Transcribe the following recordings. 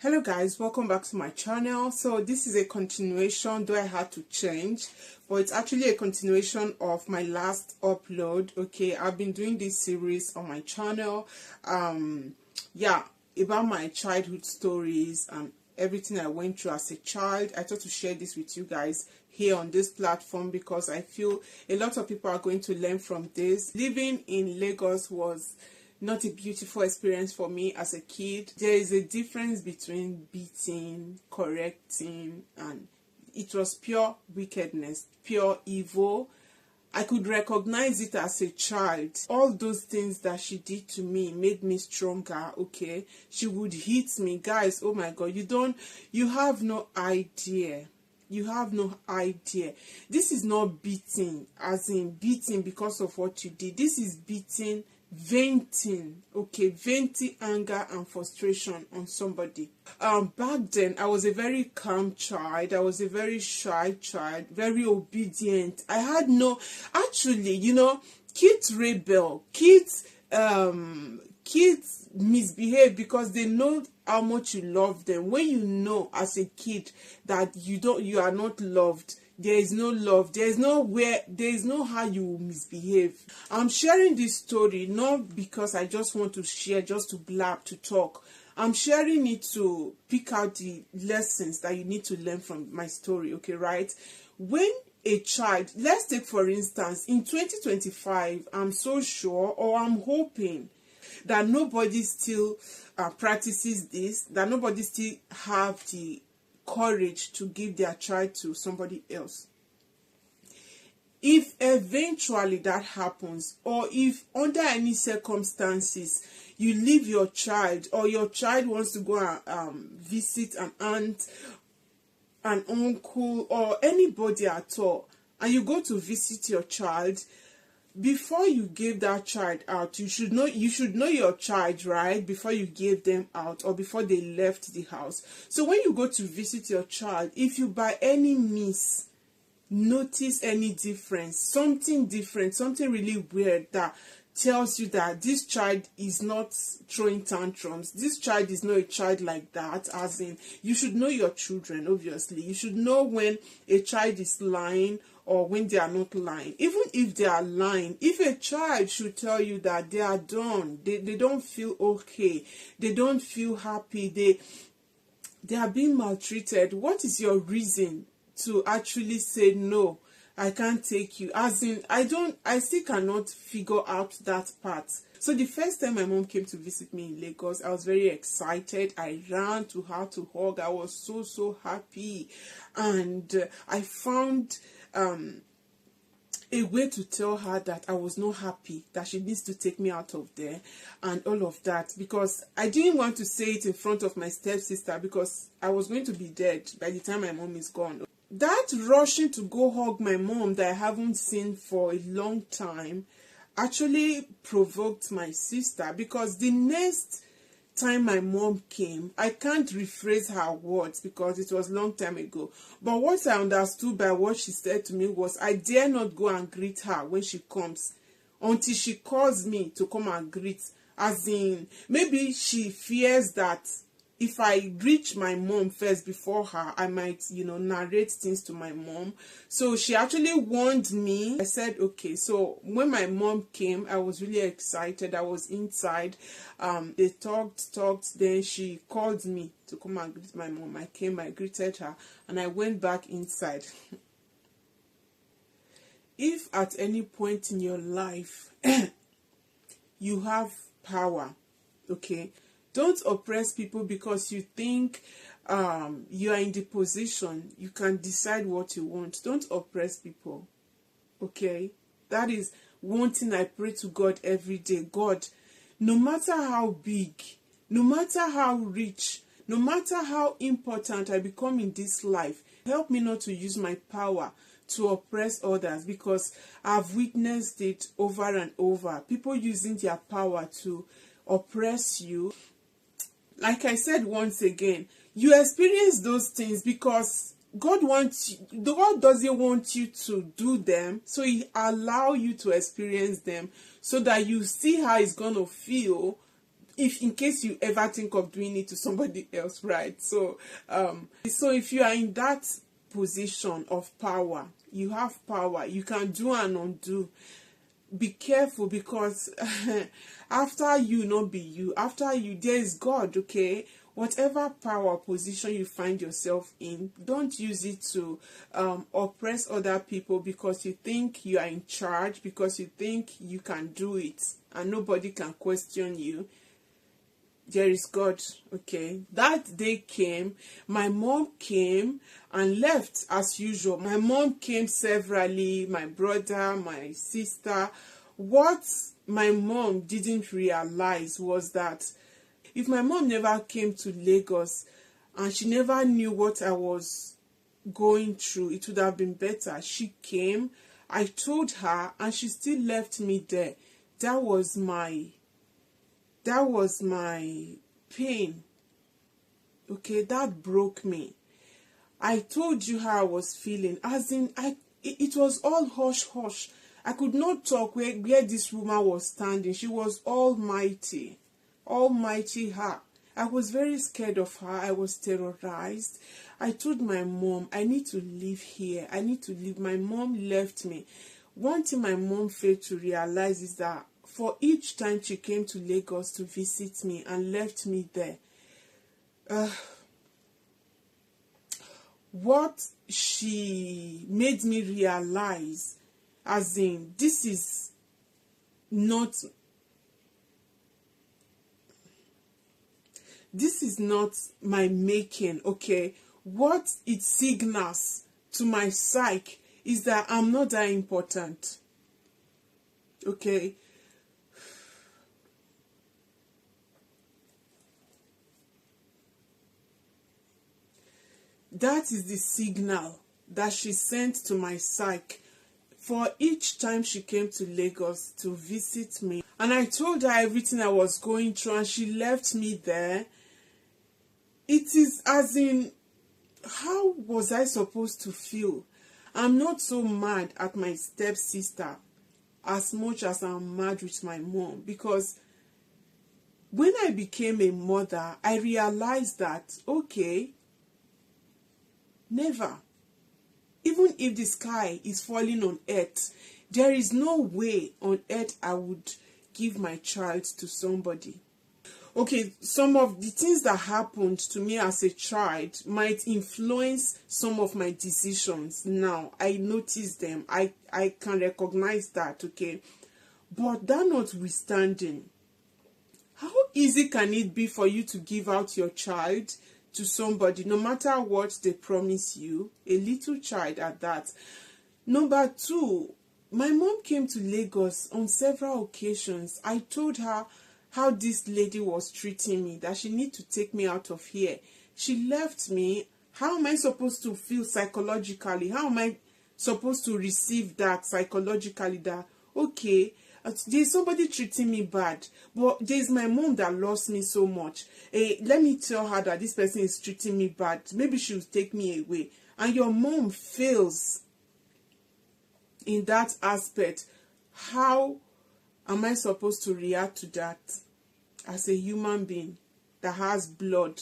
Hello guys, welcome back to my channel. So this is a continuation, though I had to change, but it's actually a continuation of my last upload. Okay, I've been doing this series on my channel, yeah, about my childhood stories and everything I went through as a child. I thought to share this with you guys here on this platform because I feel a lot of people are going to learn from this. Living in Lagos was not a beautiful experience for me as a kid. There is a difference between beating, correcting, and it was pure wickedness, pure evil. I could recognize it as a child. All those things that she did to me made me stronger, okay? She would hit me. Guys, oh my God, you have no idea. You have no idea. This is not beating, as in beating because of what you did. This is beating, venting, okay, venting anger and frustration on somebody. Back then I was a very calm child. I was a very shy child, very obedient. I had no, actually, kids rebel, kids misbehave because they know how much you love them. When you know as a kid that you are not loved, there is no love, there is no how you misbehave. I'm sharing this story not because I just want to share, just to blab, to talk. I'm sharing it to pick out the lessons that you need to learn from my story, okay, right? When a child, let's take for instance, in 2025, I'm so sure, or I'm hoping, that nobody still practices this, that nobody still have the courage to give their child to somebody else. If eventually that happens, or if under any circumstances you leave your child, or your child wants to go and visit an aunt, an uncle, or anybody at all, and you go to visit your child, before you give that child out, you should know your child, right? Before you gave them out, or before they left the house. So when you go to visit your child, if you by any means notice any difference, something different, something really weird that tells you that this child is not throwing tantrums, this child is not a child like that, as in, you should know your children. Obviously you should know when a child is lying or when they are not lying. Even if they are lying, if a child should tell you that they are done, they don't feel okay, they don't feel happy, they are being maltreated, what is your reason to actually say no, I can't take you? As in, I still cannot figure out that part. So the first time my mom came to visit me in Lagos, I was very excited. I ran to her to hug. I was so happy, and I found a way to tell her that I was not happy, that she needs to take me out of there and all of that, because I didn't want to say it in front of my stepsister because I was going to be dead by the time my mom is gone. That rushing to go hug my mom that I haven't seen for a long time actually provoked my sister, because the next time my mom came, I can't rephrase her words because it was a long time ago, but what I understood by what she said to me was, I dare not go and greet her when she comes until she calls me to come and greet. As in, maybe she fears that if I reach my mom first before her, I might, narrate things to my mom. So she actually warned me. I said, okay. So when my mom came, I was really excited. I was inside. They talked. Then she called me to come and greet my mom. I came, I greeted her, and I went back inside. If at any point in your life you have power, okay, don't oppress people because you think you are in the position, you can decide what you want. Don't oppress people, okay? That is one thing I pray to God every day. God, no matter how big, no matter how rich, no matter how important I become in this life, help me not to use my power to oppress others, because I've witnessed it over and over. People using their power to oppress you. Like I said once again, you experience those things because God doesn't want you to do them, so He allows you to experience them so that you see how it's gonna feel if in case you ever think of doing it to somebody else, right? So so if you are in that position of power, you have power, you can do and undo. Be careful, because after you, not be you, after you there is God. Okay, whatever power or position you find yourself in, don't use it to oppress other people, because you think you are in charge, because you think you can do it and nobody can question you. There is God. Okay, that day came, my mom came and left as usual. My mom came severally, my brother, my sister. What my mom didn't realize was that if my mom never came to Lagos and she never knew what I was going through, it would have been better. She came, I told her, and she still left me there. That was my pain. Okay, that broke me. I told you how I was feeling, as in it was all hush hush. I could not talk where this woman was standing. She was almighty her. I was very scared of her. I was terrorized. I told my mom, I need to live here. I need to leave. My mom left me. One thing my mom failed to realize is that for each time she came to Lagos to visit me and left me there, what she made me realize, as in, this is not my making. Okay, what it signals to my psyche is that I'm not that important. Okay, that is the signal that she sent to my psyche for each time she came to Lagos to visit me. And I told her everything I was going through, and she left me there. It is as in, how was I supposed to feel? I'm not so mad at my stepsister as much as I'm mad with my mom, because when I became a mother, I realized that, okay, never, even if the sky is falling on earth, there is no way on earth I would give my child to somebody. Okay, some of the things that happened to me as a child might influence some of my decisions now. I notice them. I can recognize that, okay? But that notwithstanding, how easy can it be for you to give out your child to somebody, no matter what they promise you, a little child at that? Number two, my mom came to Lagos on several occasions. I told her how this lady was treating me, that she need to take me out of here. She left me. How am I supposed to feel psychologically? How am I supposed to receive that psychologically, that, okay, there's somebody treating me bad, but there's my mom that loves me so much. Let me tell her that this person is treating me bad. Maybe she'll take me away. And your mom fails in that aspect. How am I supposed to react to that as a human being that has blood?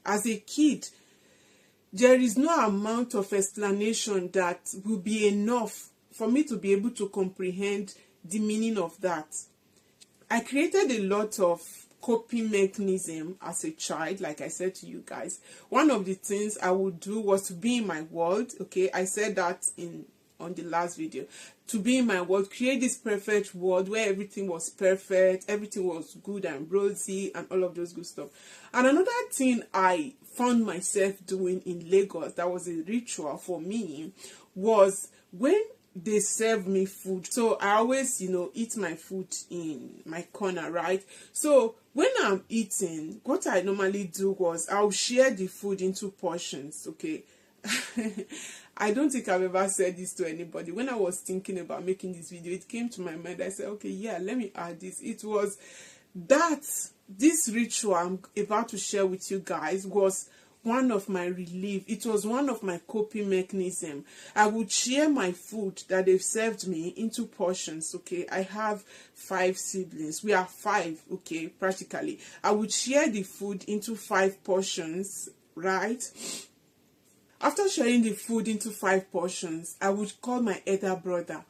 As a kid, there is no amount of explanation that will be enough for me to be able to comprehend the meaning of that. I created a lot of coping mechanism as a child, like I said to you guys. One of the things I would do was to be in my world. Okay, I said that on the last video. To be in my world, create this perfect world where everything was perfect, everything was good and rosy and all of those good stuff. And another thing I found myself doing in Lagos that was a ritual for me was when they serve me food. So I always, eat my food in my corner, right? So when I'm eating, what I normally do was I'll share the food into portions, okay? I don't think I've ever said this to anybody. When I was thinking about making this video, it came to my mind. I said, okay, yeah, let me add this. It was that this ritual I'm about to share with you guys was one of my relief. It was one of my coping mechanism. I would share my food that they've served me into portions, okay? I have 5 siblings. We are 5, okay, practically. I would share the food into 5 portions, right? After sharing the food into 5 portions, I would call my elder brother,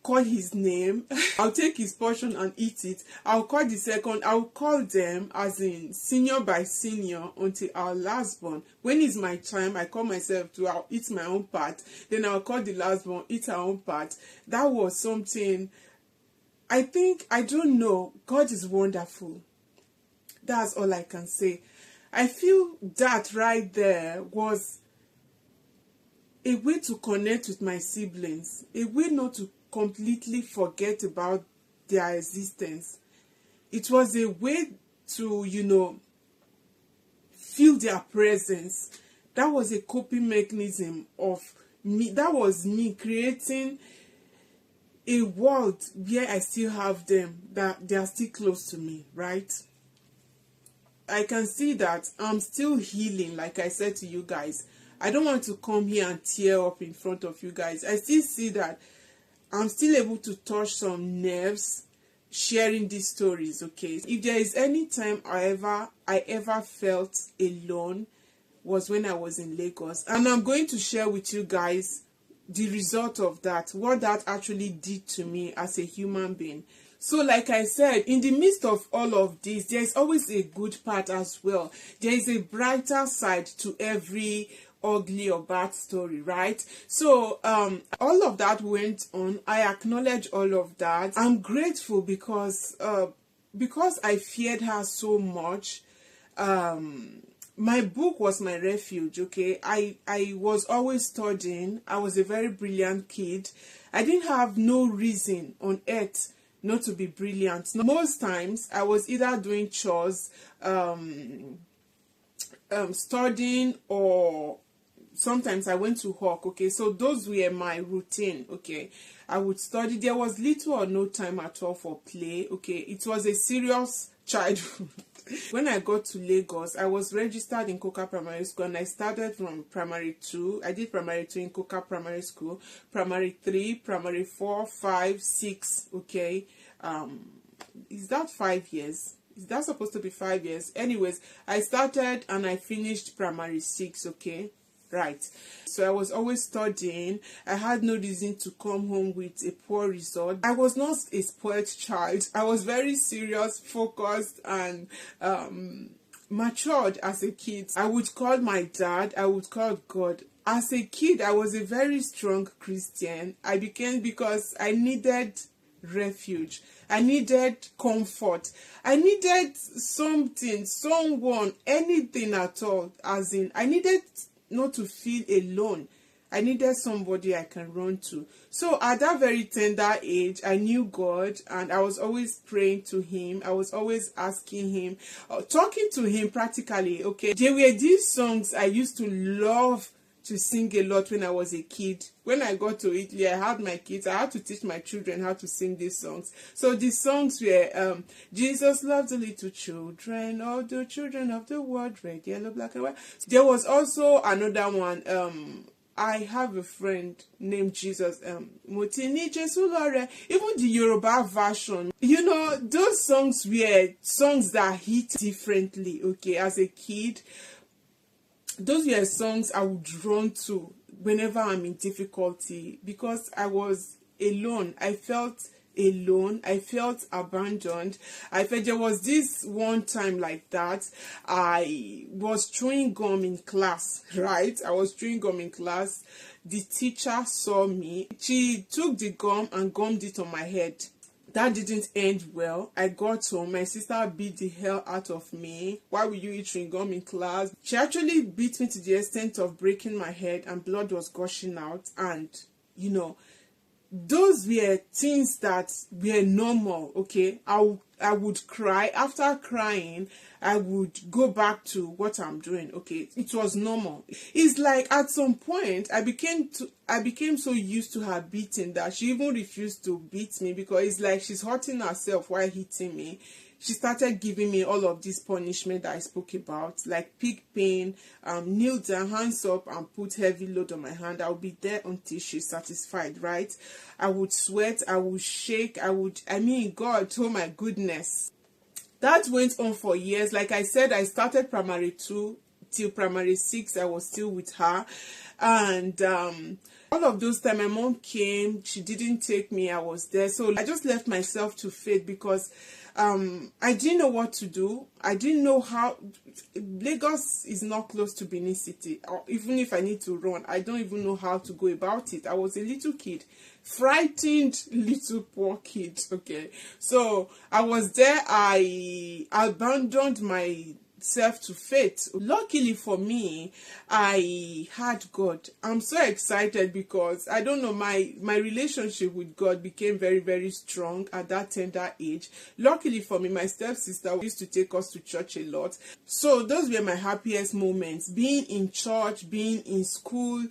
call his name. I'll take his portion and eat it. I'll call the second. I'll call them as in senior by senior until our last born. When is my time, I call myself to, I'll eat my own part. Then I'll call the last born, eat her own part. That was something, I think, I don't know. God is wonderful. That's all I can say. I feel that right there was a way to connect with my siblings, a way not to completely forget about their existence. It was a way to, feel their presence. That was a coping mechanism of me. That was me creating a world where I still have them, that they are still close to me, right? I can see that I'm still healing, like I said to you guys. I don't want to come here and tear up in front of you guys. I still see that I'm still able to touch some nerves sharing these stories, okay? If there is any time I ever felt alone, was when I was in Lagos. And I'm going to share with you guys the result of that, what that actually did to me as a human being. So like I said, in the midst of all of this, there is always a good part as well. There is a brighter side to every ugly or bad story, right? So all of that went on. I acknowledge all of that. I'm grateful because I feared her so much. My book was my refuge, okay? I was always studying. I was a very brilliant kid. I didn't have no reason on earth not to be brilliant. Most times I was either doing chores, studying, or sometimes I went to hawk, okay? So those were my routine, okay? I would study. There was little or no time at all for play, okay? It was a serious childhood. When I got to Lagos, I was registered in Coca Primary School, and I started from primary 2. I did primary 2 in Coca Primary School, primary 3, primary 4, 5, 6, okay? Is that 5 years? Is that supposed to be 5 years? Anyways, I started and I finished primary 6, okay? Right. So I was always studying. I had no reason to come home with a poor result. I was not a spoiled child. I was very serious, focused, and matured as a kid. I would call my dad. I would call God. As a kid, I was a very strong Christian. I became because I needed refuge. I needed comfort. I needed something, someone, anything at all. As in, I needed not to feel alone. I needed somebody I can run to. So at that very tender age, I knew God, and I was always praying to him. I was always asking him, talking to him practically, okay? There were these songs I used to love to sing a lot when I was a kid. When I got to Italy, I had my kids. I had to teach my children how to sing these songs. So the songs were, Jesus loves the little children, all the children of the world, red, yellow, black, and white. There was also another one, I have a friend named Jesus, Motini Jesu Lore. Even the Yoruba version, those songs were songs that hit differently, okay, as a kid. Those were songs I would run to whenever I'm in difficulty, because I was alone. I felt alone. I felt abandoned. I felt there was this one time like that. I was chewing gum in class, right? I was chewing gum in class. The teacher saw me. She took the gum and gummed it on my head. That didn't end well. I got home. My sister beat the hell out of me. Why will you eat chewing gum in class? She actually beat me to the extent of breaking my head, and blood was gushing out. And, those were things that were normal, okay? I would cry. After crying, I would go back to what I'm doing, okay? It was normal. It's like at some point, I became so used to her beating that she even refused to beat me, because it's like she's hurting herself while hitting me. she started giving me all of this punishment that I spoke about, like pick pain, kneel down, hands up, and put heavy load on my hand. I'll be there until she's satisfied, right? I would sweat, I would shake, God, oh my goodness. That went on for years. Like I said, I started primary 2 till primary 6. I was still with her. And all of those time, my mom came. She didn't take me. I was there. So I just left myself to fate because I didn't know what to do. I didn't know how. Lagos is not close to Benin City. Or even if I need to run, I don't even know how to go about it. I was a little kid. Frightened little poor kid. Okay, so I was there. I abandoned myself to fate. Luckily for me, I had God. I'm so excited because I don't know, my relationship with God became very, very strong at that tender age. Luckily for me, my stepsister used to take us to church a lot. So those were my happiest moments, being in church, being in school,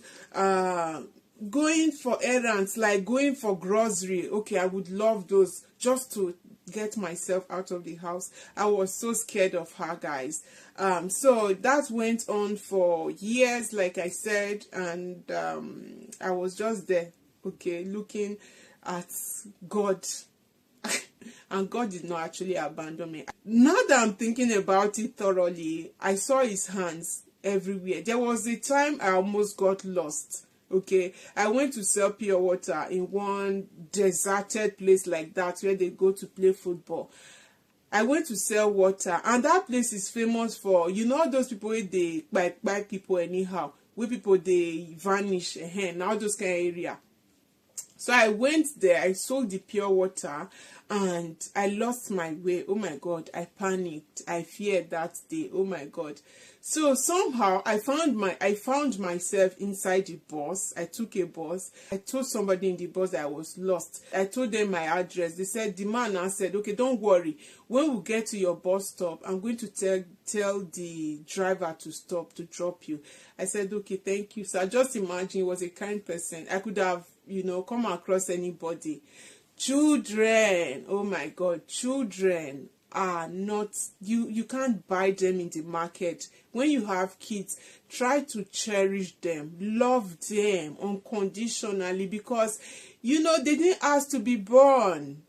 going for errands, like going for grocery. Okay, I would love those just to get myself out of the house. I was so scared of her, guys. So that went on for years, like I said, and I was just there, okay, looking at God. And God did not actually abandon me. Now that I'm thinking about it thoroughly, I saw his hands everywhere. There was a time I almost got lost. Okay, I went to sell pure water in one deserted place like that where they go to play football. I went to sell water, and that place is famous for, you know, those people where they buy people anyhow, where people they vanish, now those kind of area. So I went there, I sold the pure water, and I lost my way. Oh my God, I panicked. I feared that day. Oh my God. So somehow I found myself inside the bus. I took a bus. I told somebody in the bus that I was lost. I told them my address. They said, the man now said, okay, don't worry. When we get to your bus stop, I'm going to tell the driver to stop, to drop you. I said, okay, thank you. So I just imagine he was a kind person. I could have, come across anybody. Children, oh my God, children are not, you can't buy them in the market. When you have kids, try to cherish them, love them unconditionally, because they didn't ask to be born.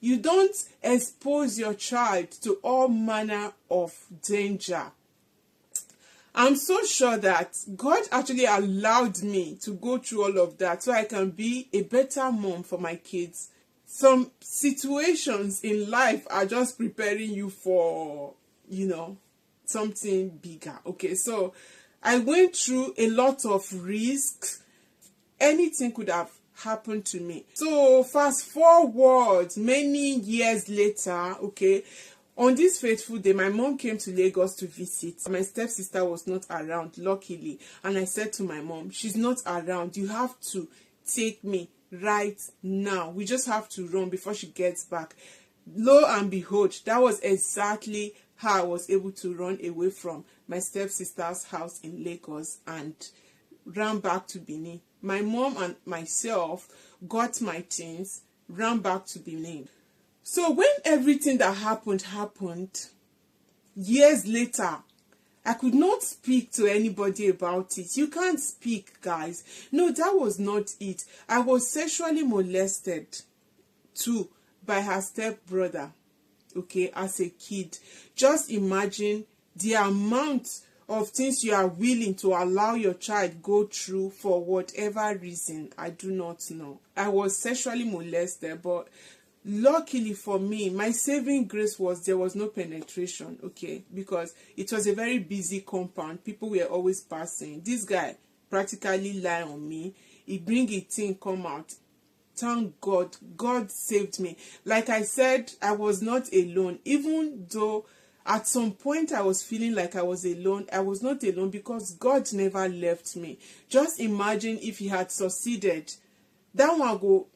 You don't expose your child to all manner of danger. I'm so sure that God actually allowed me to go through all of that so I can be a better mom for my kids. Some situations in life are just preparing you for, something bigger. Okay, so I went through a lot of risks. Anything could have happened to me. So fast forward many years later, okay, on this fateful day, my mom came to Lagos to visit. My stepsister was not around, luckily. And I said to my mom, she's not around. You have to take me right now. We just have to run before she gets back. Lo and behold, that was exactly how I was able to run away from my stepsister's house in Lagos and ran back to Benin. My mom and myself got my things, ran back to Benin. So when everything that happened, years later, I could not speak to anybody about it. You can't speak, guys. No, that was not it. I was sexually molested too by her stepbrother, okay, as a kid. Just imagine the amount of things you are willing to allow your child go through for whatever reason. I do not know. I was sexually molested, but luckily for me, my saving grace was there was no penetration, okay, because it was a very busy compound. People were always passing. This guy practically lied on me. He bring a thing come out. Thank God. God saved me. Like I said, I was not alone. Even though at some point I was feeling like I was alone, I was not alone because God never left me. Just imagine if he had succeeded. That one go,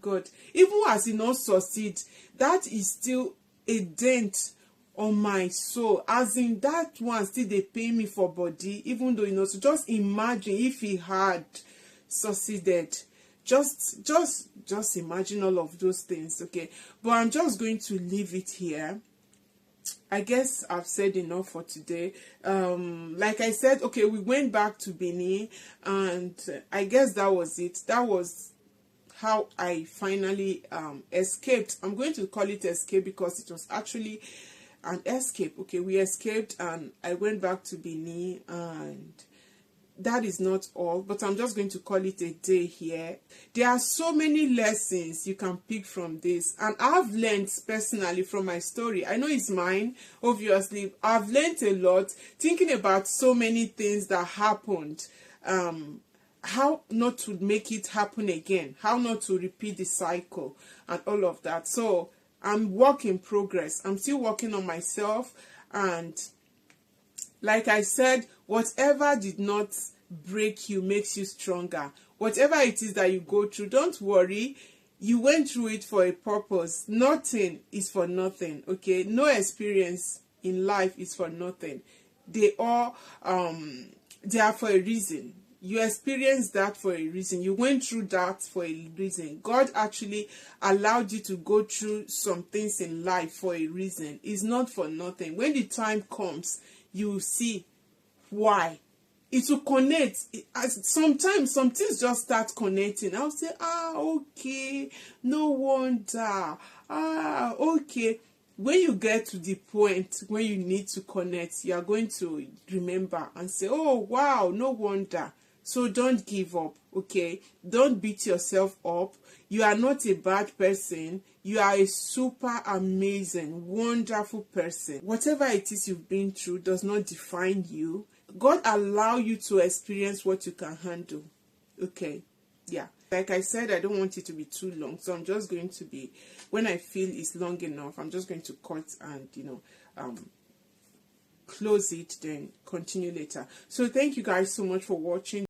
God, even as he not succeed, that is still a dent on my soul. As in that one still they pay me for body, even though so just imagine if he had succeeded. Just imagine all of those things, okay? But I'm just going to leave it here. I guess I've said enough for today. Like I said, okay, we went back to Benin, and I guess that was it. That was how I finally escaped. I'm going to call it escape because it was actually an escape. Okay, we escaped, and I went back to Benin, and that is not all, but I'm just going to call it a day here. There are so many lessons you can pick from this, and I've learned personally from my story. I know it's mine, obviously. I've learned a lot thinking about so many things that happened, how not to make it happen again, how not to repeat the cycle, and all of that. So I'm work in progress. I'm still working on myself, and like I said, whatever did not break you makes you stronger. Whatever it is that you go through, don't worry. You went through it for a purpose. Nothing is for nothing, okay? No experience in life is for nothing. They are for a reason. You experienced that for a reason. You went through that for a reason. God actually allowed you to go through some things in life for a reason. It's not for nothing. When the time comes, you will see why. It will connect. Sometimes some things just start connecting. I'll say, okay, no wonder. Okay. When you get to the point when you need to connect, you are going to remember and say, oh, wow, no wonder. So don't give up, okay? Don't beat yourself up. You are not a bad person. You are a super amazing, wonderful person. Whatever it is you've been through does not define you. God allow you to experience what you can handle, okay? Yeah. Like I said, I don't want it to be too long. So I'm just going to be, when I feel it's long enough, I'm just going to cut and, close it, then continue later. So thank you guys so much for watching.